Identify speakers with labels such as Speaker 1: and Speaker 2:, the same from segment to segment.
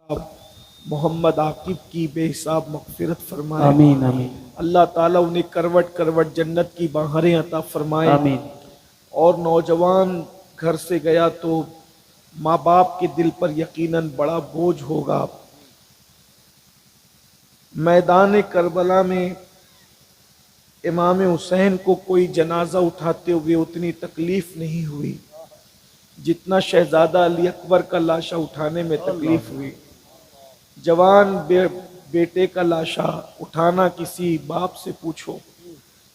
Speaker 1: محمد عاقب کی بے حساب مغفرت فرمائے،
Speaker 2: آمین آمین
Speaker 1: اللہ تعالیٰ انہیں کروٹ کروٹ جنت کی بہاریں عطا فرمائے۔
Speaker 2: آمین۔
Speaker 1: اور نوجوان گھر سے گیا تو ماں باپ کے دل پر یقیناً بڑا بوجھ ہوگا۔ میدان کربلا میں امام حسین کو کوئی جنازہ اٹھاتے ہوئے اتنی تکلیف نہیں ہوئی جتنا شہزادہ علی اکبر کا لاشا اٹھانے میں تکلیف ہوئی۔ جوان بیٹے کا لاشا اٹھانا کسی باپ سے پوچھو،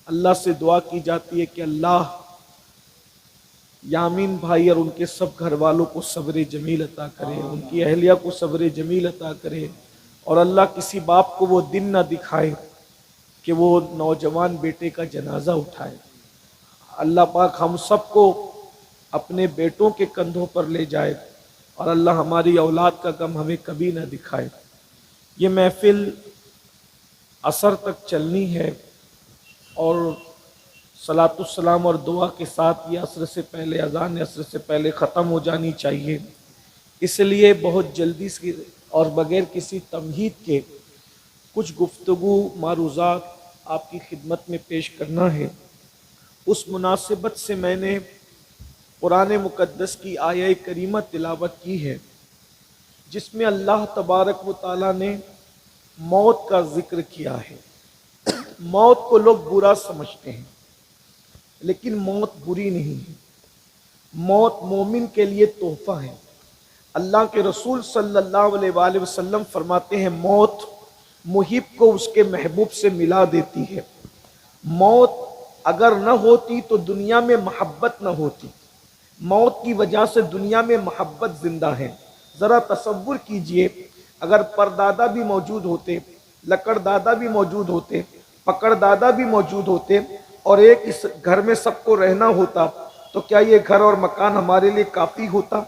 Speaker 1: اللہ سے دعا کی جاتی ہے کہ اللہ یامین بھائی اور ان کے سب گھر والوں کو صبر جمیل عطا کرے، ان کی اہلیہ کو صبر جمیل عطا کرے، اور اللہ کسی باپ کو وہ دن نہ دکھائے کہ وہ نوجوان بیٹے کا جنازہ اٹھائے۔ اللہ پاک ہم سب کو اپنے بیٹوں کے کندھوں پر لے جائے اور اللہ ہماری اولاد کا غم ہمیں کبھی نہ دکھائے۔ یہ محفل عصر تک چلنی ہے اور صلاۃ السلام اور دعا کے ساتھ یہ عصر سے پہلے اذان عصر سے پہلے ختم ہو جانی چاہیے۔ اس لیے بہت جلدی سے اور بغیر کسی تمہید کے کچھ گفتگو معروضات آپ کی خدمت میں پیش کرنا ہے۔ اس مناسبت سے میں نے قرآن مقدس کی آیہ کریمہ تلاوت کی ہے جس میں اللہ تبارک و تعالیٰ نے موت کا ذکر کیا ہے۔ موت کو لوگ برا سمجھتے ہیں لیکن موت بری نہیں ہے، موت مومن کے لیے تحفہ ہے۔ اللہ کے رسول صلی اللہ علیہ وآلہ وسلم فرماتے ہیں موت محب کو اس کے محبوب سے ملا دیتی ہے۔ موت اگر نہ ہوتی تو دنیا میں محبت نہ ہوتی، موت کی وجہ سے دنیا میں محبت زندہ ہے۔ ذرا تصور کیجئے اگر پردادا بھی موجود ہوتے، لکڑ دادا بھی موجود ہوتے، پکڑ دادا بھی موجود ہوتے اور ایک اس گھر میں سب کو رہنا ہوتا تو کیا یہ گھر اور مکان ہمارے لیے کافی ہوتا؟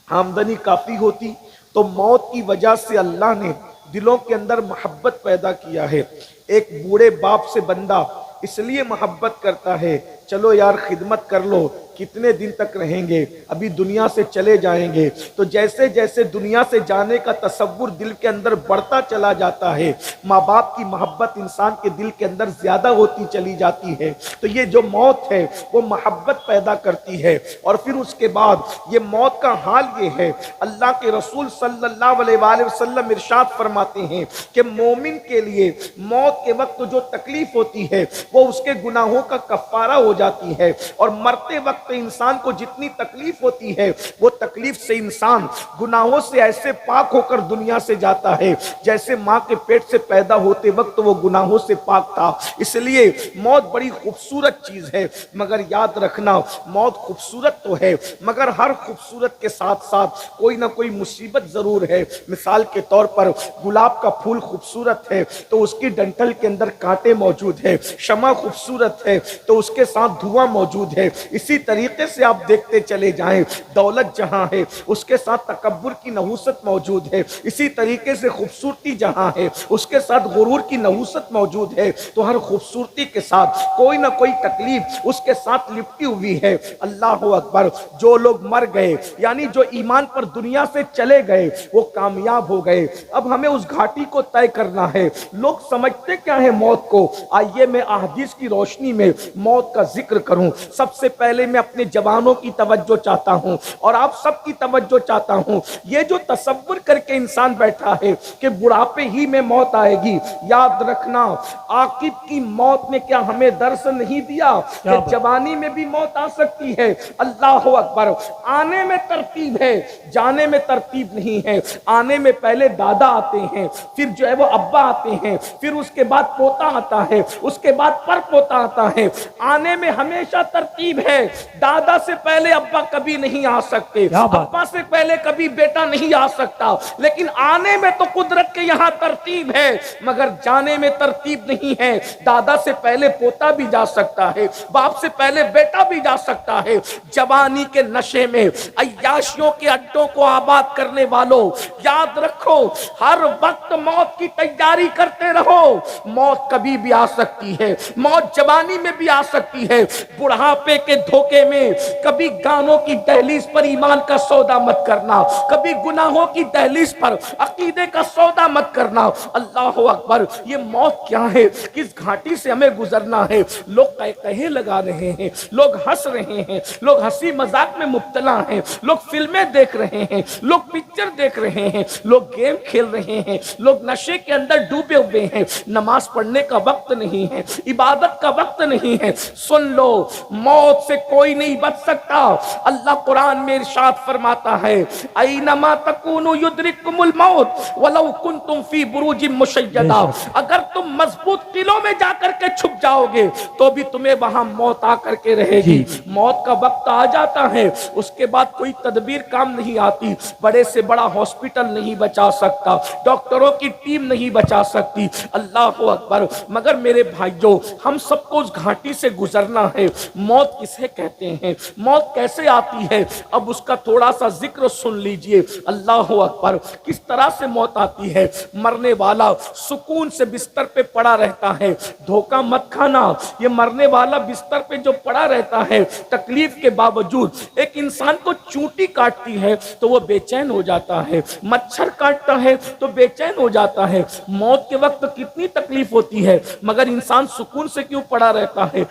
Speaker 1: آمدنی کافی ہوتی؟ تو موت کی وجہ سے اللہ نے دلوں کے اندر محبت پیدا کیا ہے۔ ایک بوڑھے باپ سے بندہ اس لیے محبت کرتا ہے، چلو یار خدمت کر لو، کتنے دن تک رہیں گے، ابھی دنیا سے چلے جائیں گے۔ تو جیسے جیسے دنیا سے جانے کا تصور دل کے اندر بڑھتا چلا جاتا ہے، ماں باپ کی محبت انسان کے دل کے اندر زیادہ ہوتی چلی جاتی ہے۔ تو یہ جو موت ہے وہ محبت پیدا کرتی ہے، اور پھر اس کے بعد یہ موت کا حال یہ ہے، اللہ کے رسول صلی اللہ علیہ وآلہ وسلم ارشاد فرماتے ہیں کہ مومن کے لیے موت کے وقت جو تکلیف ہوتی ہے وہ اس کے گناہوں کا کفارہ ہو جاتی ہے، اور مرتے وقت انسان کو جتنی تکلیف ہوتی ہے وہ تکلیف سے انسان گناہوں سے ایسے پاک ہو کر دنیا سے جاتا ہے جیسے ماں کے پیٹ سے پیدا ہوتے وقت وہ گناہوں سے پاک تھا۔ اس لیے موت بڑی خوبصورت چیز ہے، مگر یاد رکھنا موت خوبصورت تو ہے مگر ہر خوبصورت کے ساتھ ساتھ کوئی نہ کوئی مصیبت ضرور ہے۔ مثال کے طور پر گلاب کا پھول خوبصورت ہے تو اس کی ڈنٹل کے اندر کانٹے موجود ہے، شمع خوبصورت ہے تو اس کے ساتھ دھواں موجود ہے۔ اسی طریقے سے آپ دیکھتے چلے جائیں، دولت جہاں ہے اس کے ساتھ تکبر کی نحوست موجود ہے، اسی طریقے سے خوبصورتی جہاں ہے اس کے ساتھ غرور کی نحوست موجود ہے۔ تو ہر خوبصورتی کے ساتھ کوئی نہ کوئی تکلیف اس کے ساتھ لپٹی ہوئی ہے۔ اللہ اکبر، جو لوگ مر گئے یعنی جو ایمان پر دنیا سے چلے گئے وہ کامیاب ہو گئے۔ اب ہمیں اس گھاٹی کو طے کرنا ہے۔ لوگ سمجھتے کیا ہے موت کو؟ آئیے میں احادیث کی روشنی میں موت کا ذکر کروں۔ سب سے پہلے میں اپنے جوانوں کی توجہ چاہتا ہوں اور آپ سب کی توجہ چاہتا ہوں۔ یہ جو تصور کر کے انسان بیٹھا ہے کہ بڑھاپے ہی میں موت آئے گی، یاد رکھنا عاقب کی موت نے کیا ہمیں درس نہیں دیا کہ جوانی میں بھی موت آ سکتی ہے؟ اللہ اکبر، آنے میں ترتیب ہے، جانے میں ترتیب نہیں ہے۔ آنے میں پہلے دادا آتے ہیں، پھر جو ہے وہ ابا آتے ہیں، پھر اس کے بعد پوتا آتا ہے، اس کے بعد پر پوتا آتا ہے۔ آنے میں ہمیشہ ترتیب ہے، دادا سے پہلے ابا کبھی نہیں آ سکتے، ابا سے پہلے کبھی بیٹا نہیں آ سکتا، لیکن آنے میں تو قدرت کے یہاں ترتیب ہے مگر جانے میں ترتیب نہیں ہے۔ دادا سے پہلے پوتا بھی جا سکتا ہے، باپ سے پہلے بیٹا بھی جا سکتا ہے۔ جوانی کے نشے میں عیاشیوں کے اڈوں کو آباد کرنے والوں، یاد رکھو ہر وقت موت کی تیاری کرتے رہو۔ موت کبھی بھی آ سکتی ہے، موت جوانی میں بھی آ سکتی ہے بڑھاپے کے دھوکے میں کبھی گانوں کی دہلیز پر ایمان کا سودا مت کرنا، کبھی گناہوں کی دہلیز پر عقیدے کا سودا مت کرنا۔ اللہ اکبر، یہ موت کیا ہے؟ کس گھاٹی سے ہمیں گزرنا ہے؟ لوگ کہے لگا رہے ہیں، لوگ ہنس رہے ہیں، لوگ ہنسی مذاق میں مبتلا ہیں، لوگ فلمیں دیکھ رہے ہیں، لوگ پکچر دیکھ رہے ہیں، لوگ گیم کھیل رہے ہیں، لوگ نشے کے اندر ڈوبے ہوئے ہیں۔ نماز پڑھنے کا وقت نہیں ہے، عبادت کا وقت نہیں ہے۔ سن لو، موت سے کوئی نہیں بچ سکتا۔ اللہ قرآن میں ارشاد فرماتا ہے اینما تکونوا یدرککم الموت ولو کنتم فی بروج مشیدہ، اگر تم مضبوط قلعوں میں جا کر کے چھپ جاؤ گے تو بھی تمہیں وہاں موت آ کر کے رہے گی۔ موت کا وقت آ جاتا ہے، اس کے بعد کوئی تدبیر کام نہیں آتی، بڑے سے بڑا ہاسپٹل نہیں بچا سکتا، ڈاکٹروں کی ٹیم نہیں بچا سکتی۔ اللہ اکبر، مگر میرے بھائیوں، ہم سب کو اس گھاٹی سے گزرنا ہے۔ موت کسے کہتے ہیں؟ موت کیسے آتی ہے؟ اب اس کا تھوڑا سا ذکر سن لیجئے۔ اللہ اکبر، کس طرح سے موت آتی ہے؟ مرنے والا سکون سے بستر پہ پڑا رہتا ہے، دھوکہ مت کھانا، یہ مرنے والا بستر پہ جو پڑا رہتا ہے تکلیف کے باوجود، ایک انسان کو چونٹی کاٹتی ہے تو وہ بے چین ہو جاتا ہے، مچھر کاٹتا ہے تو بے چین ہو جاتا ہے۔ موت کے وقت کتنی تکلیف ہوتی ہے، مگر انسان سکون سے کیوں پڑا رہتا ہے؟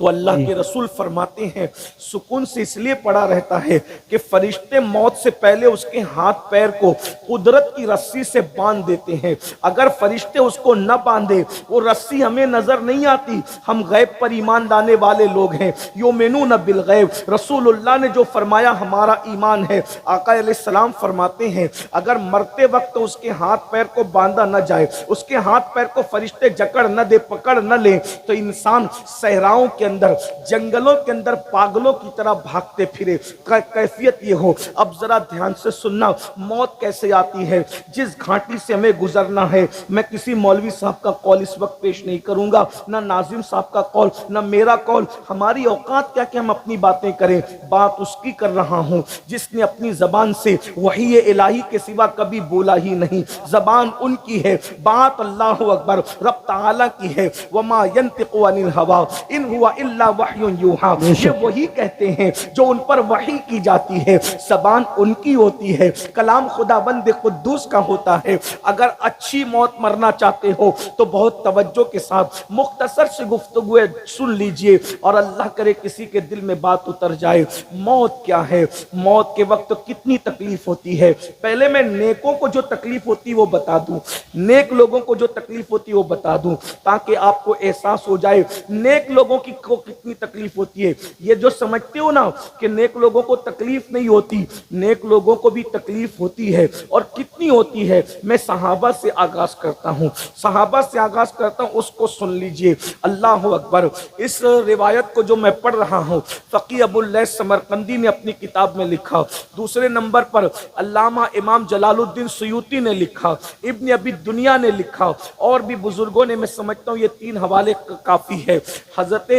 Speaker 1: تو اللہ کے رسول فرماتے ہیں سکون سے اس لیے پڑا رہتا ہے کہ فرشتے موت سے پہلے اس کے ہاتھ پیر کو قدرت کی رسی سے باندھ دیتے ہیں۔ اگر فرشتے اس کو نہ باندھے، وہ رسی ہمیں نظر نہیں آتی۔ ہم غیب پر ایمان لانے والے لوگ ہیں، یؤمنون بالغیب، رسول اللہ نے جو فرمایا ہمارا ایمان ہے۔ آقا علیہ السلام فرماتے ہیں اگر مرتے وقت اس کے ہاتھ پیر کو باندھا نہ جائے، اس کے ہاتھ پیر کو فرشتے جکڑ نہ دے، پکڑ نہ لیں، تو انسان صحراؤں کے اندر، جنگلوں کے اندر پاگلوں کی طرح بھاگتے پھرے۔ کیفیت یہ ہو۔ اب ذرا دھیان سے سننا، موت کیسے آتی ہے، جس گھاٹی سے ہمیں گزرنا ہے۔ میں کسی مولوی صاحب کا قول اس وقت پیش نہیں کروں گا، نہ ناظم صاحب کا قول، نہ میرا قول۔ ہماری اوقات کیا کہ ہم اپنی باتیں کریں، بات اس کی کر رہا ہوں جس نے اپنی زبان سے وحی الہی کے سوا کبھی بولا ہی نہیں۔ زبان ان کی ہے، بات اللہ اکبر رب تعالی کی ہے۔ وما ينطق عن الهوى ان هو الا وحی یوحی، یہ وہی کہتے ہیں جو ان پر وحی کی جاتی ہے۔ زبان ان کی ہوتی ہے، کلام خداوند قدوس کا ہوتا ہے۔ اگر اچھی موت مرنا چاہتے ہو تو بہت توجہ کے ساتھ مختصر سے گفتگو سن لیجئے، اور اللہ کرے کسی کے دل میں بات اتر جائے۔ موت کیا ہے؟ موت کے وقت کتنی تکلیف ہوتی ہے؟ پہلے میں نیکوں کو جو تکلیف ہوتی وہ بتا دوں، نیک لوگوں کو جو تکلیف ہوتی وہ بتا دوں، تاکہ آپ کو احساس ہو جائے نیک لوگوں کی کو کتنی تکلیف ہوتی ہے۔ یہ جو سمجھتے ہو نا کہ نیک لوگوں کو تکلیف نہیں ہوتی، نیک لوگوں کو بھی تکلیف ہوتی ہے، اور کتنی ہوتی ہے۔ میں صحابہ سے آغاز کرتا ہوں، صحابہ سے آغاز کرتا ہوں، اس کو سن لیجئے۔ اللہ اکبر، اس روایت کو جو میں پڑھ رہا ہوں فقی ابو اللیث سمرقندی نے اپنی کتاب میں لکھا، دوسرے نمبر پر علامہ امام جلال الدین سیوطی نے لکھا، ابن ابی دنیا نے لکھا، اور بھی بزرگوں نے، میں سمجھتا ہوں یہ 3 حوالے کافی ہے۔ حضرت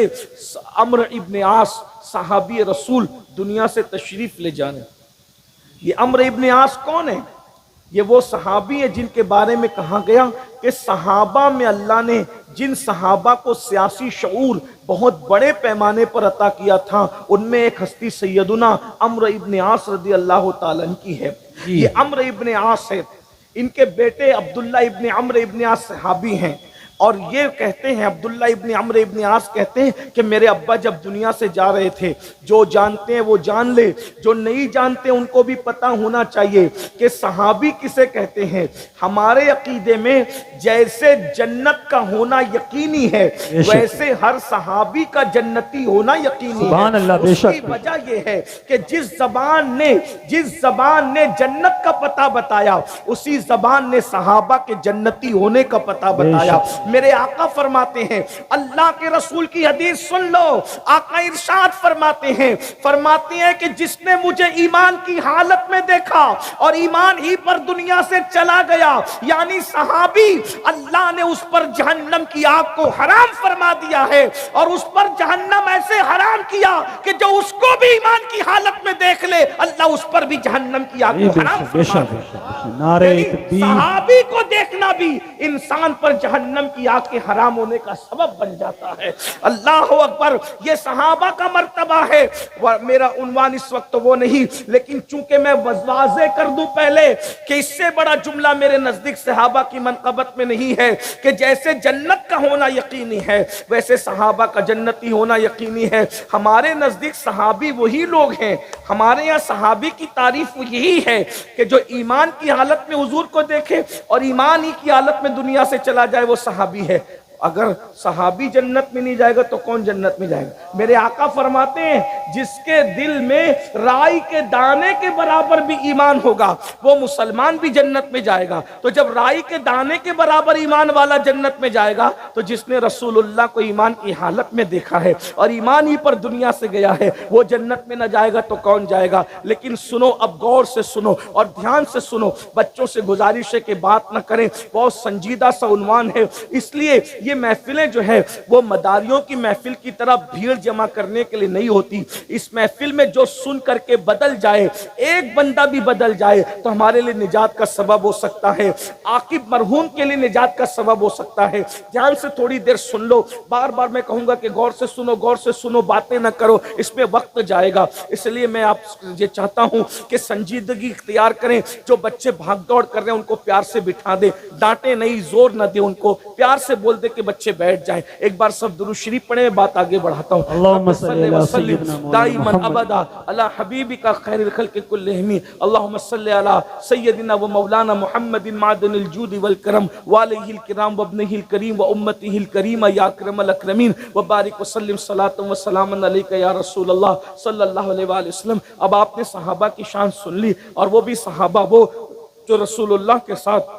Speaker 1: عمرو ابن عاص صحابی رسول دنیا سے تشریف لے جانے۔ یہ عمرو ابن عاص کون ہے؟ یہ وہ صحابی ہیں جن کے بارے میں کہا گیا کہ صحابہ میں اللہ نے جن صحابہ کو سیاسی شعور بہت بڑے پیمانے پر عطا کیا تھا، ان میں ایک ہستی سیدنا عمرو ابن عاص رضی اللہ تعالیٰ عنہ کی ہے۔ یہ عمرو ابن عاص ہے، ان کے بیٹے عبداللہ ابن عمرو ابن عاص صحابی ہیں، اور یہ کہتے ہیں عبداللہ ابن عمرو ابن عاص کہتے ہیں کہ میرے ابا جب دنیا سے جا رہے تھے، جو جانتے ہیں وہ جان لے، جو نہیں جانتے ان کو بھی پتہ ہونا چاہیے کہ صحابی کسے کہتے ہیں۔ ہمارے عقیدے میں جیسے جنت کا ہونا یقینی ہے، ویسے ہر صحابی کا جنتی ہونا یقینی ہے۔ اس کی وجہ یہ ہے کہ جس زبان نے جنت کا پتہ بتایا، اسی زبان نے صحابہ کے جنتی ہونے کا پتہ بتایا۔ میرے آقا فرماتے ہیں، اللہ کے رسول کی حدیث سن لو، آقا ارشاد فرماتے ہیں کہ جس نے مجھے ایمان کی حالت میں دیکھا اور ایمان ہی پر دنیا سے چلا گیا، یعنی صحابی، اللہ نے اس پر جہنم کی آگ کو حرام فرما دیا ہے، اور اس پر جہنم ایسے حرام کیا کہ جو اس کو بھی ایمان کی حالت میں دیکھ لے، اللہ اس پر بھی جہنم کی آگ کو حرام فرما دیا۔ صحابی کو دیکھنا بھی انسان پر جہنم کی کی آنکھیں حرام ہونے کا سبب بن جاتا ہے۔ اللہ اکبر، یہ صحابہ کا مرتبہ ہے۔ میرا عنوان اس وقت وہ نہیں، لیکن چونکہ میں واضح کر دوں پہلے کہ اس سے بڑا جملہ میرے نزدیک صحابہ کی منقبت میں نہیں ہے کہ جیسے جنت کا ہونا یقینی ہے ویسے صحابہ کا جنتی ہونا یقینی ہے۔ ہمارے نزدیک صحابی وہی لوگ ہیں، ہمارے یہاں صحابی کی تعریف یہی ہے کہ جو ایمان کی حالت میں حضور کو دیکھے اور ایمان ہی کی حالت میں دنیا سے چلا جائے وہ صحابی ہے۔ اگر صحابی جنت میں نہیں جائے گا تو کون جنت میں جائے گا؟ میرے آقا فرماتے ہیں جس کے دل میں رائی کے دانے کے برابر بھی ایمان ہوگا وہ مسلمان بھی جنت میں جائے گا۔ تو جب رائی کے دانے کے برابر ایمان والا جنت میں جائے گا تو جس نے رسول اللہ کو ایمان کی حالت میں دیکھا ہے اور ایمان ہی پر دنیا سے گیا ہے وہ جنت میں نہ جائے گا تو کون جائے گا؟ لیکن سنو، اب غور سے سنو اور دھیان سے سنو، بچوں سے گزارش ہے کہ بات نہ کریں، بہت سنجیدہ سا عنوان ہے، اس لیے یہ محفلیں جو ہے وہ مداریوں کی محفل کی طرح بھیڑ جمع کرنے کے لیے نہیں ہوتی۔ اس محفل میں جو سن کر کے بدل جائے، ایک بندہ بھی بدل جائے تو ہمارے لیے نجات کا سبب ہو سکتا ہے، عاقب مرحوم کے لیے نجات کا سبب ہو سکتا ہے۔ دھیان سے تھوڑی دیر سن لو، بار بار میں کہوں گا کہ غور سے سنو، غور سے سنو، باتیں نہ کرو، اس میں وقت جائے گا۔ اس لیے میں آپ یہ چاہتا ہوں کہ سنجیدگی اختیار کریں، جو بچے بھاگ دوڑ کر رہے ہیں ان کو پیار سے بٹھا دیں، ڈانٹے نہیں، زور نہ دیں، ان کو پیار سے بول دے کہ بچے بیٹھ جائیں۔ ایک بار سب درود شریف پڑھیں، میں بات آگے بڑھاتا ہوں۔
Speaker 2: اللہم صلی علی سیدنا
Speaker 1: دائما
Speaker 2: محمد
Speaker 1: ابدا علی حبیبک خیر الخلق کلہم، اللہم صلی علی سیدنا و مولانا محمد معدن الجود والکرم وآلہ الکرام وابنہ الکریم و امتہ الکریم یا اکرم الاکرمین وبارک وسلم صلاۃ و سلام علیک یا رسول اللہ صلی اللہ علیہ وآلہ وسلم۔ اب آپ نے صحابہ کی شان سن لی، اور وہ بھی صحابہ وہ جو رسول اللہ کے ساتھ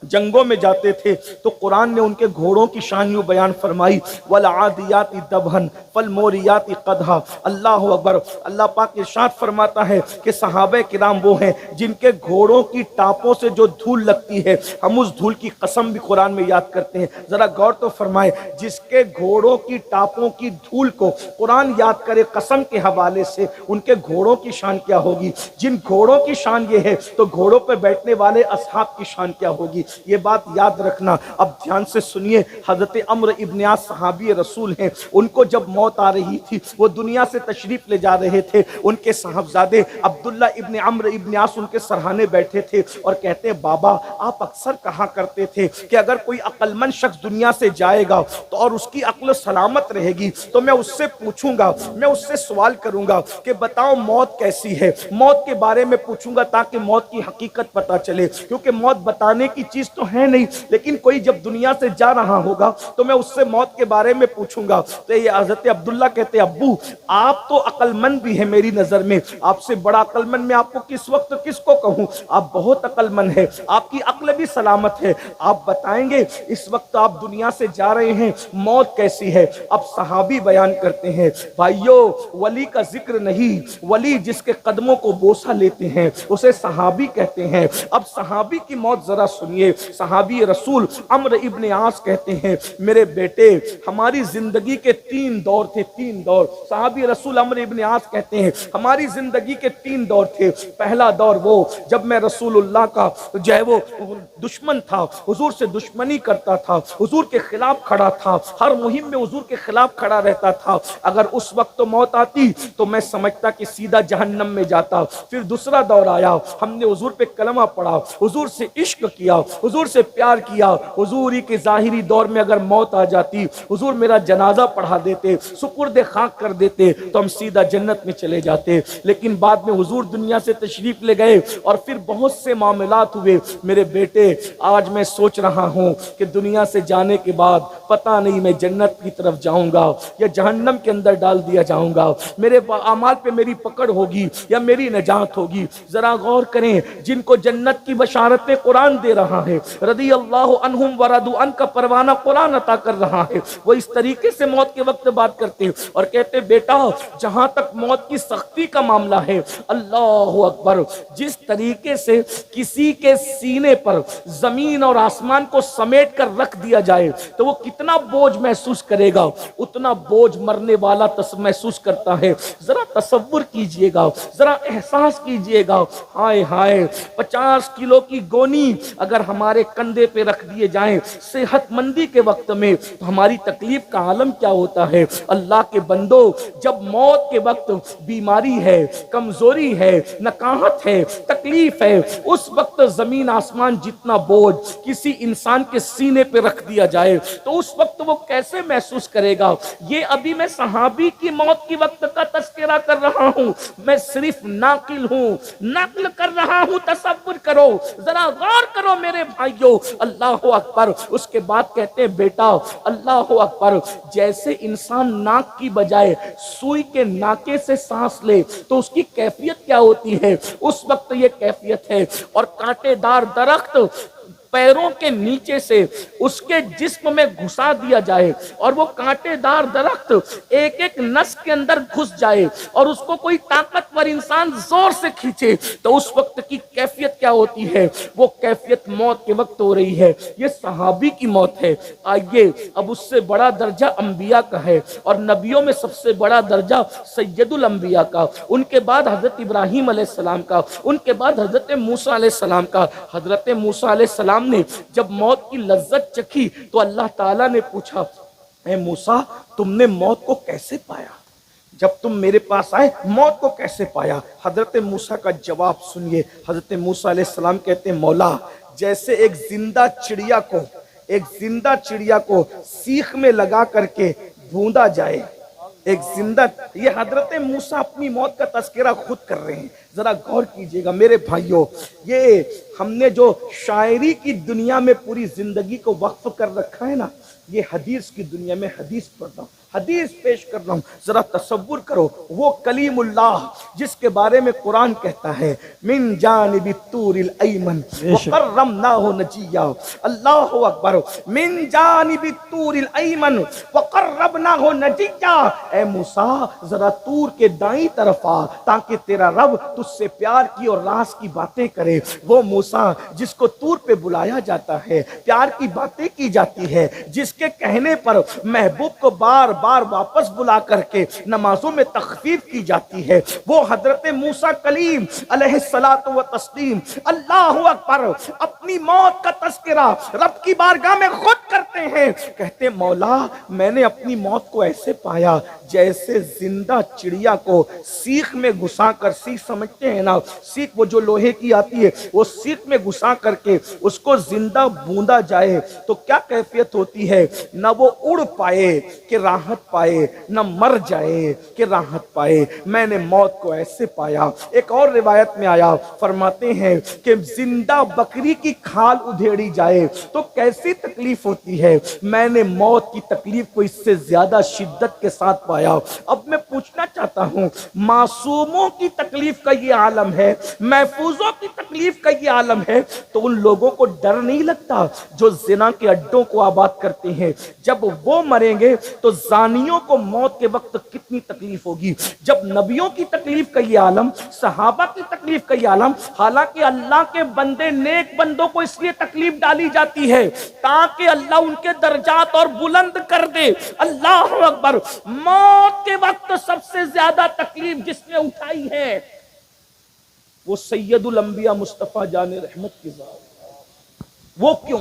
Speaker 1: جنگوں میں جاتے تھے، تو قرآن نے ان کے گھوڑوں کی شان یوں بیان فرمائی، وَالْعَادِيَاتِ دَبْحًا فَالْمُورِيَاتِ قَدْحًا۔ اللہ اکبر، اللہ پاک ارشاد فرماتا ہے کہ صحابہ کرام وہ ہیں جن کے گھوڑوں کی ٹاپوں سے جو دھول لگتی ہے ہم اس دھول کی قسم بھی قرآن میں یاد کرتے ہیں۔ ذرا غور تو فرمائے، جس کے گھوڑوں کی ٹاپوں کی دھول کو قرآن یاد کرے قسم کے حوالے سے، ان کے گھوڑوں کی شان کیا ہوگی؟ جن گھوڑوں کی شان یہ ہے تو گھوڑوں پہ بیٹھنے والے اصحاب کی شان کیا ہوگی؟ یہ بات یاد رکھنا۔ اب دھیان سے سنیے، حضرت عمرو ابن عاص صحابی رسول ہیں، ان کو جب موت آ رہی تھی، وہ دنیا سے تشریف لے جا رہے تھے، ان کے صاحبزادے عبداللہ ابن عمرو ابن عاص ان کے سرہانے بیٹھے تھے اور کہتے ہیں بابا آپ اکثر کہا کرتے تھے کہ اگر کوئی عقل مند شخص دنیا سے جائے گا تو اور اس کی عقل سلامت رہے گی تو میں اس سے پوچھوں گا، میں اس سے سوال کروں گا کہ بتاؤ موت کیسی ہے، موت کے بارے میں پوچھوں گا تاکہ موت کی حقیقت پتہ چلے، کیونکہ موت بتانے کی چیز تو ہے نہیں، لیکن کوئی جب دنیا سے جا رہا ہوگا تو میں اس سے موت کے بارے میں پوچھوں گا۔ تو یہ حضرت عبداللہ کہتے ہیں ابو آپ تو عقل مند بھی ہیں میری نظر میں، آپ سے بڑا عقل مند میں آپ کو کس وقت کس کو کہوں، آپ بہت عقل مند ہے، آپ کی عقل بھی سلامت ہے، آپ بتائیں گے اس وقت آپ دنیا سے جا رہے ہیں موت کیسی ہے؟ اب صحابی بیان کرتے ہیں بھائیو ولی کا ذکر نہیں، ولی جس کے قدموں کو بوسہ لیتے ہیں اسے صحابی کہتے ہیں۔ اب صحابی کی موت ذرا سنیے، صحابی رسول عمرو ابن عاص کہتے ہیں میرے بیٹے ہماری زندگی کے 3 دور تھے، 3 دور۔ صحابی رسول عمرو ابن عاص کہتے ہیں ہماری زندگی کے 3 دور تھے۔ پہلا دور وہ جب میں رسول اللہ کا جو ہے وہ دشمن تھا، حضور سے دشمنی کرتا تھا، حضور کے خلاف کھڑا تھا، ہر مہم میں حضور کے خلاف کھڑا رہتا تھا، اگر اس وقت موت آتی تو میں سمجھتا کہ سیدھا جہنم میں جاتا۔ پھر دوسرا دور آیا، ہم نے حضور پہ کلمہ پڑھا، حضور سے عشق کیا، حضور سے پیار کیا، حضور ہی کے ظاہری دور میں اگر موت آ جاتی، حضور میرا جنازہ پڑھا دیتے، سپرد خاک کر دیتے تو ہم سیدھا جنت میں چلے جاتے۔ لیکن بعد میں حضور دنیا سے تشریف لے گئے اور پھر بہت سے معاملات ہوئے۔ میرے بیٹے آج میں سوچ رہا ہوں کہ دنیا سے جانے کے بعد پتہ نہیں میں جنت کی طرف جاؤں گا یا جہنم کے اندر ڈال دیا جاؤں گا، میرے اعمال پہ میری پکڑ ہوگی یا میری نجات ہوگی۔ ذرا غور کریں، جن کو جنت کی بشارتیں قرآن دے رہا ہے، رضی اللہ عنہم ورضوا عنہ کا پروانہ قرآن عطا کر رہا ہے، وہ اس طریقے سے موت کے وقت بات کرتے ہیں اور کہتے بیٹا جہاں تک موت کی سختی کا معاملہ ہے، اللہ اکبر، جس طریقے سے کسی کے سینے پر زمین اور آسمان کو سمیٹ کر رکھ دیا جائے تو وہ کتنا بوجھ محسوس کرے گا، اتنا بوجھ مرنے والا محسوس کرتا ہے۔ ذرا تصور کیجئے گا، ذرا احساس کیجئے گا، ہائے ہائے 50 کلو کی گونی اگر ہمارے کندھے پہ رکھ دیے جائیں صحت مندی کے وقت میں، تو ہماری تکلیف کا عالم کیا ہوتا ہے۔ اللہ کے بندو، جب موت کے وقت بیماری ہے، کمزوری ہے، نکاہت ہے، تکلیف ہے، اس وقت زمین آسمان جتنا بوجھ کسی انسان کے سینے پہ رکھ دیا جائے تو اس وقت وہ کیسے محسوس کرے گا۔ یہ ابھی میں صحابی کی موت کی وقت کا تذکرہ کر رہا ہوں، میں صرف ناقل ہوں، نقل کر رہا ہوں۔ تصور کرو، ذرا غور کرو میرے بھائیو، اللہ اکبر۔ اس کے بعد کہتے ہیں بیٹا اللہ اکبر، جیسے انسان ناک کی بجائے سوئی کے ناکے سے سانس لے تو اس کی کیفیت کیا ہوتی ہے، اس وقت یہ کیفیت ہے۔ اور کانٹے دار درخت پیروں کے نیچے سے اس کے جسم میں گھسا دیا جائے اور وہ کانٹے دار درخت ایک ایک نس کے اندر گھس جائے اور اس کو کوئی طاقتور انسان زور سے کھینچے تو اس وقت کی کیفیت کیا ہوتی ہے، وہ کیفیت موت کے وقت ہو رہی ہے۔ یہ صحابی کی موت ہے۔ آئیے اب اس سے بڑا درجہ انبیاء کا ہے، اور نبیوں میں سب سے بڑا درجہ سید الانبیاء کا، ان کے بعد حضرت ابراہیم علیہ السلام کا، ان کے بعد حضرت موسیٰ علیہ السلام کا۔ حضرت موسیٰ علیہ السلام نے جب موت کی لذت چکھی تو اللہ تعالیٰ نے پوچھا، اے موسیٰ تم نے موت کو کیسے پایا؟ جب تم میرے پاس آئے موت کو کیسے پایا؟ حضرت موسیٰ کا جواب سنیے۔ حضرت موسیٰ علیہ السلام کہتے ہیں مولا، جیسے ایک زندہ چڑیا کو سیخ میں لگا کر کے بھوندا جائے، ایک زندہ، یہ حضرت موسیٰ اپنی موت کا تذکرہ خود کر رہے ہیں۔ ذرا غور کیجئے گا میرے بھائیوں، یہ ہم نے جو شاعری کی دنیا میں پوری زندگی کو وقف کر رکھا ہے نا، یہ حدیث کی دنیا میں حدیث پڑھ رہا ہوں، حدیث پیش کر رہا ہوں۔ ذرا تصور کرو، وہ کلیم اللہ جس کے بارے میں قرآن کہتا ہے من جانب الطور الایمن وقربناہ نجیا، اللہ اکبر، من جانب الطور الایمن وقربناہ نجیا۔ اے موسیٰ ذرا طور کے دائیں طرف آ تاکہ تیرا رب تجھ سے پیار کی اور راز کی باتیں کرے۔ وہ موسیٰ جس کو طور پہ بلایا جاتا ہے، پیار کی باتیں کی جاتی ہے، جس کے کہنے پر محبوب کو بار بار واپس بلا کر کے نمازوں میں تخفیف کی جاتی ہے، وہ حضرت موسیٰ کلیم علیہ الصلاۃ والتسلیم اللہ اکبر اپنی موت کا تذکرہ رب کی بارگاہ میں خود کرتے ہیں۔ کہتے ہیں مولا میں نے اپنی موت کو ایسے پایا جیسے زندہ چڑیا کو سیخ میں گھسا کر، سیخ سمجھتے ہیں نا، سیخ وہ جو لوہے کی آتی ہے، وہ سیخ میں گھسا کر کے اس کو زندہ بوندا جائے تو کیا کیفیت ہوتی ہے، نہ وہ اڑ پائے کہ راحت پائے، نہ مر جائے کہ راحت پائے۔ میں نے موت کو ایسے پایا۔ ایک اور روایت میں آیا، فرماتے ہیں کہ زندہ بکری کی کھال ادھیڑی جائے تو کیسی تکلیف ہوتی ہے، میں نے موت کی تکلیف کو اس سے زیادہ شدت کے ساتھ پایا۔ اب میں پوچھنا چاہتا ہوں، معصوموں کی تکلیف کا یہ عالم ہے، محفوظوں کی تکلیف کا یہ عالم ہے، تو ان لوگوں کو ڈر نہیں لگتا جو زنا کے اڈوں کو آباد کرتے ہیں؟ جب وہ مریں گے تو زانیوں کو موت کے وقت کتنی تکلیف ہوگی۔ جب نبیوں کی تکلیف کا یہ عالم، صحابہ کی تکلیف کا یہ عالم، حالانکہ اللہ کے بندے نیک بندوں کو اس لیے تکلیف ڈالی جاتی ہے تاکہ اللہ ان کے درجات اور بلند کر دے۔ اللہ اکبر، موت کے وقت سب سے زیادہ تکلیف جس نے اٹھائی ہے وہ سید الانبیاء مصطفیٰ جان رحمت کی ذات۔ وہ کیوں؟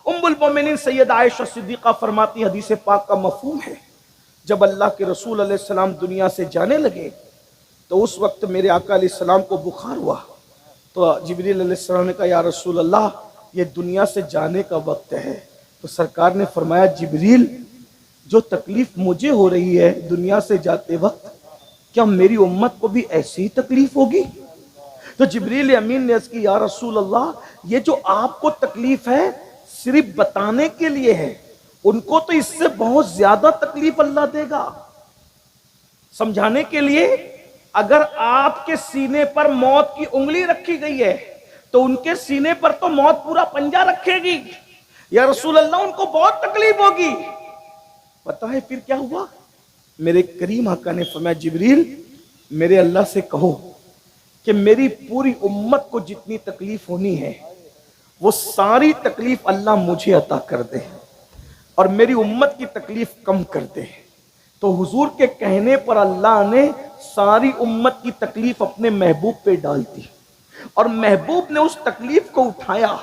Speaker 1: ام المومنین سید عائشہ صدیقہ فرماتی، حدیث پاک کا مفہوم ہے، جب اللہ کے رسول علیہ السلام دنیا سے جانے لگے تو اس وقت میرے آقا علیہ السلام کو بخار ہوا، تو جبریل علیہ السلام نے کہا یا رسول اللہ یہ دنیا سے جانے کا وقت ہے۔ تو سرکار نے فرمایا جبریل جو تکلیف مجھے ہو رہی ہے دنیا سے جاتے وقت، کیا میری امت کو بھی ایسی ہی تکلیف ہوگی؟ تو جبریل امین نے عرض کی یا رسول اللہ یہ جو آپ کو تکلیف ہے صرف بتانے کے لیے ہے، ان کو تو اس سے بہت زیادہ تکلیف اللہ دے گا۔ سمجھانے کے لیے، اگر آپ کے سینے پر موت کی انگلی رکھی گئی ہے تو ان کے سینے پر تو موت پورا پنجہ رکھے گی، یا رسول اللہ ان کو بہت تکلیف ہوگی۔ پتہ ہے پھر کیا ہوا؟ میرے کریم آقا نے فرمایا جبریل میرے اللہ سے کہو کہ میری پوری امت کو جتنی تکلیف ہونی ہے وہ ساری تکلیف اللہ مجھے عطا کر دے اور میری امت کی تکلیف کم کر دے۔ تو حضور کے کہنے پر اللہ نے ساری امت کی تکلیف اپنے محبوب پہ ڈال دی، اور محبوب نے اس تکلیف کو اٹھایا۔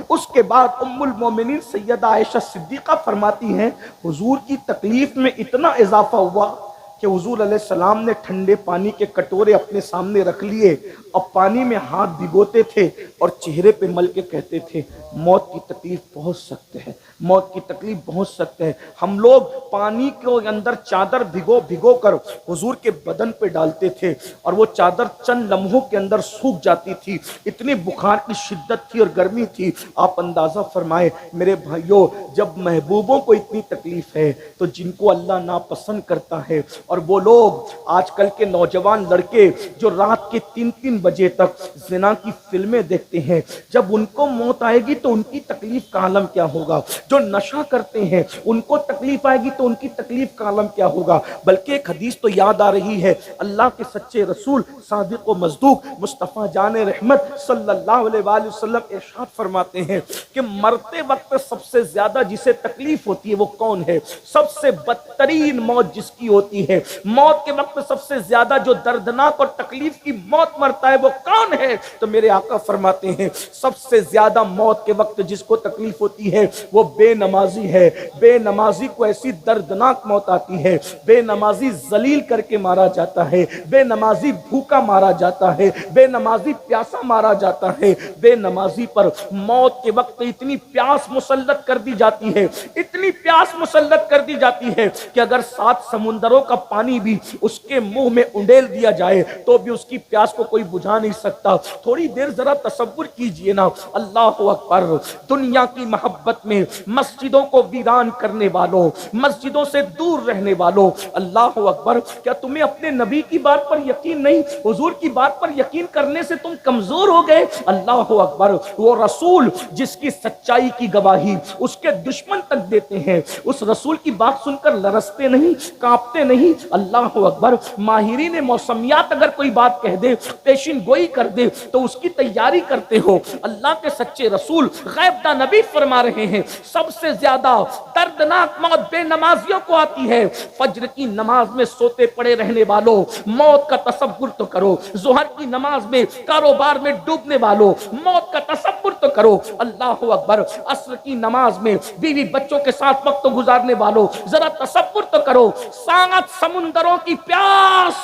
Speaker 1: اس کے بعد ام المومنین سیدہ عائشہ صدیقہ فرماتی ہیں حضور کی تکلیف میں اتنا اضافہ ہوا کہ حضور علیہ السلام نے ٹھنڈے پانی کے کٹورے اپنے سامنے رکھ لیے اور پانی میں ہاتھ بھگوتے تھے اور چہرے پہ مل کے کہتے تھے موت کی تکلیف بہت سخت ہے، موت کی تکلیف بہت سخت ہے۔ ہم لوگ پانی کے اندر چادر بھگو کر حضور کے بدن پہ ڈالتے تھے اور وہ چادر چند لمحوں کے اندر سوکھ جاتی تھی، اتنی بخار کی شدت تھی اور گرمی تھی۔ آپ اندازہ فرمائے میرے بھائیوں، جب محبوبوں کو اتنی تکلیف ہے تو جن کو اللہ ناپسند کرتا ہے، اور وہ لوگ آج کل کے نوجوان لڑکے جو رات کے 3 بجے تک زنا کی فلمیں دیکھتے ہیں، جب ان کو موت آئے گی تو ان کی تکلیف کا عالم کیا ہوگا؟ جو نشہ کرتے ہیں ان کو تکلیف آئے گی تو ان کی تکلیف کا عالم کیا ہوگا؟ بلکہ ایک حدیث تو یاد آ رہی ہے، اللہ کے سچے رسول صادق و مصدوق مصطفیٰ جان رحمت صلی اللہ علیہ وآلہ وسلم ارشاد فرماتے ہیں کہ مرتے وقت سب سے زیادہ جسے تکلیف ہوتی ہے وہ کون ہے؟ سب سے بدترین موت جس کی ہوتی ہے، موت کے وقت سب سے زیادہ جو دردناک اور تکلیف کی موت مرتا ہے وہ کون ہے؟ تو میرے آقا فرماتے ہیں سب سے زیادہ موت کے وقت جس کو تکلیف ہوتی ہے وہ بے نمازی ہے۔ بے نمازی کو ایسی دردناک موت آتی ہے، بے نمازی ذلیل کر کے مارا جاتا ہے، بے نمازی بھوکا مارا جاتا ہے، بے نمازی پیاسا مارا جاتا ہے۔ بے نمازی پر موت کے وقت اتنی پیاس مسلط کر دی جاتی ہے، اتنی پیاس مسلط کر دی جاتی ہے کہ اگر 7 سمندروں کا پانی بھی اس کے منہ میں انڈیل دیا جائے تو بھی اس کی پیاس کو کوئی بجھا نہیں سکتا۔ تھوڑی دیر ذرا تصور کیجئے نا، اللہ اکبر، دنیا کی محبت میں مسجدوں کو ویران کرنے والوں، مسجدوں سے دور رہنے والوں، اللہ اکبر، کیا تمہیں اپنے نبی کی بات پر یقین نہیں؟ حضور کی بات پر یقین کرنے سے تم کمزور ہو گئے؟ اللہ اکبر، وہ رسول جس کی سچائی کی گواہی اس کے دشمن تک دیتے ہیں، اس رسول کی بات سن کر لرزتے نہیں، کانپتے نہیں؟ اللہ اکبر، ماہرین موسمیات اگر کوئی بات کہہ دے، پیشین گوئی کر دے تو اس کی تیاری کرتے ہو۔ اللہ کے سچے رسول غیب دا نبی فرما رہے ہیں سب سے زیادہ دردناک موت بے نمازیوں کو آتی ہے۔ فجر کی نماز میں سوتے پڑے رہنے والوں، موت کا تصور تو کرو۔ ظہر کی نماز میں کاروبار میں ڈوبنے والوں، موت کا تصور تو کرو۔ اللہ اکبر، عصر کی نماز میں بیوی بچوں کے ساتھ وقت گزارنے والوں، ذرا تصور تو کرو 7 سمندروں کی پیاس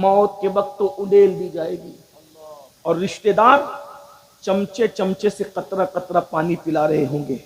Speaker 1: موت کے وقت تو انڈیل دی جائے گی، اور رشتہ دار چمچے سے قطرہ قطرہ پانی پلا رہے ہوں گے۔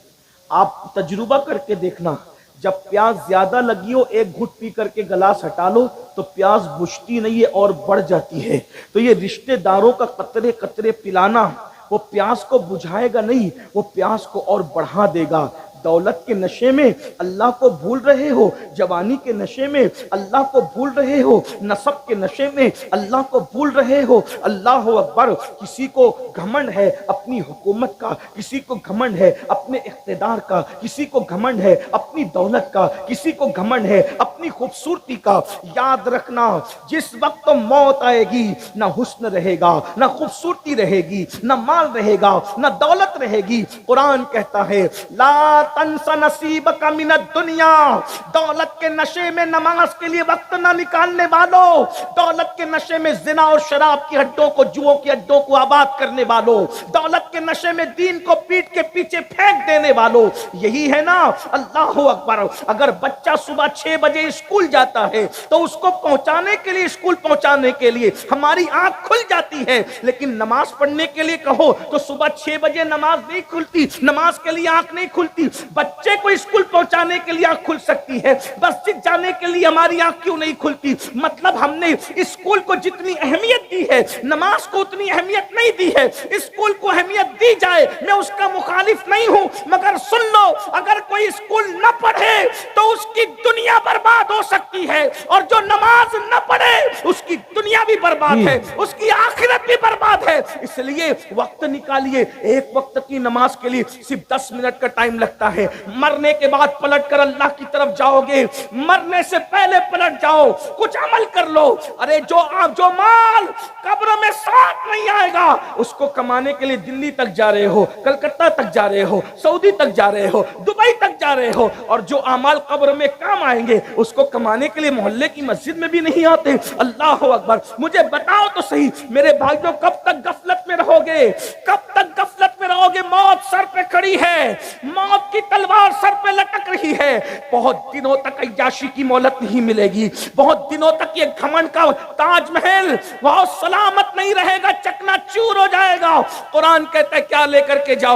Speaker 1: آپ تجربہ کر کے دیکھنا، جب پیاس زیادہ لگی ہو 1 گھٹ پی کر کے گلاس ہٹا لو تو پیاس بجھتی نہیں ہے اور بڑھ جاتی ہے۔ تو یہ رشتہ داروں کا قطرے قطرے پلانا وہ پیاس کو بجھائے گا نہیں، وہ پیاس کو اور بڑھا دے گا۔ دولت کے نشے میں اللہ کو بھول رہے ہو، جوانی کے نشے میں اللہ کو بھول رہے ہو، نسب کے نشے میں اللہ کو بھول رہے ہو۔ اللہ اکبر، کسی کو گھمنڈ ہے اپنی حکومت کا، کسی کو گھمنڈ ہے اپنے اقتدار کا، کسی کو گھمنڈ ہے اپنی دولت کا، کسی کو گھمنڈ ہے اپنی خوبصورتی کا۔ یاد رکھنا، جس وقت موت آئے گی نہ حسن رہے گا، نہ خوبصورتی رہے گی، نہ مال رہے گا، نہ دولت رہے گی۔ قرآن کہتا ہے لا تنس نصیبک من الدنیا، دولت کے نشے میں نماز کے لیے وقت نہ نکالنے والوں، دولت کے نشے میں زنا اور شراب کی ہڈوں کو، جوؤں کی ہڈوں کو آباد کرنے والوں، دولت کے نشے میں دین کو پیٹ کے پیچھے پھینک دینے والوں، یہی ہے نا۔ اللہ اکبر، اگر بچہ صبح 6 بجے اسکول جاتا ہے تو اس کو پہنچانے کے لیے، اسکول پہنچانے کے لیے ہماری آنکھ کھل جاتی ہے، لیکن نماز پڑھنے کے لیے کہو تو صبح 6 بجے نماز نہیں کھلتی، نماز کے لیے آنکھ نہیں کھلتی۔ بچے کو اسکول پہنچانے کے لیے آنکھ کھل سکتی ہے، مسجد جانے کے لیے ہماری آنکھ کیوں نہیں کھلتی؟ مطلب ہم نے اسکول کو جتنی اہمیت دی ہے نماز کو اتنی اہمیت نہیں دی ہے۔ اسکول کو اہمیت دی جائے، میں اس کا مخالف نہیں ہوں، مگر سن لو، اگر کوئی اسکول نہ پڑھے تو اس کی دنیا برباد ہو سکتی ہے، اور جو نماز نہ پڑھے اس کی دنیا بھی برباد ہے، اس کی آخرت بھی برباد ہے۔ اس لیے وقت نکالیے، ایک وقت کی نماز کے لیے صرف 10 منٹ کا ٹائم لگتا ہے۔ مرنے کے بعد پلٹ کر اللہ کی طرف جاؤ گے، مرنے سے پہلے پلٹ جاؤ، کچھ عمل کر لو۔ ارے جو مال قبر میں ساتھ نہیں آئے گا اس کو کمانے کے لیے دلی تک جا رہے ہو، کلکتہ تک جا رہے ہو، سعودی تک جا رہے ہو، دبئی تک جا رہے ہو، اور جو اعمال قبر میں کام آئیں گے اس کو کمانے کے لیے محلے کی مسجد میں بھی نہیں آتے۔ اللہ اکبر۔ مجھے بتاؤ تو صحیح میرے بھائیوں، کب تک غفلت میں رہو گے؟ کب تک غفلت میں رہو گے؟ موت سر پہ کھڑی ہے، موت کی تلوار سر پہ لٹک رہی ہے، بہت دنوں تک عیاشی کی مہلت نہیں ملے گی، بہت دنوں تک یہ گھمنڈ کا تاج محل بہت سلامت نہیں رہے گا، چکنا چور ہو جائے گا۔ قرآن کہتا ہے کیا لے کر کے جاؤ؟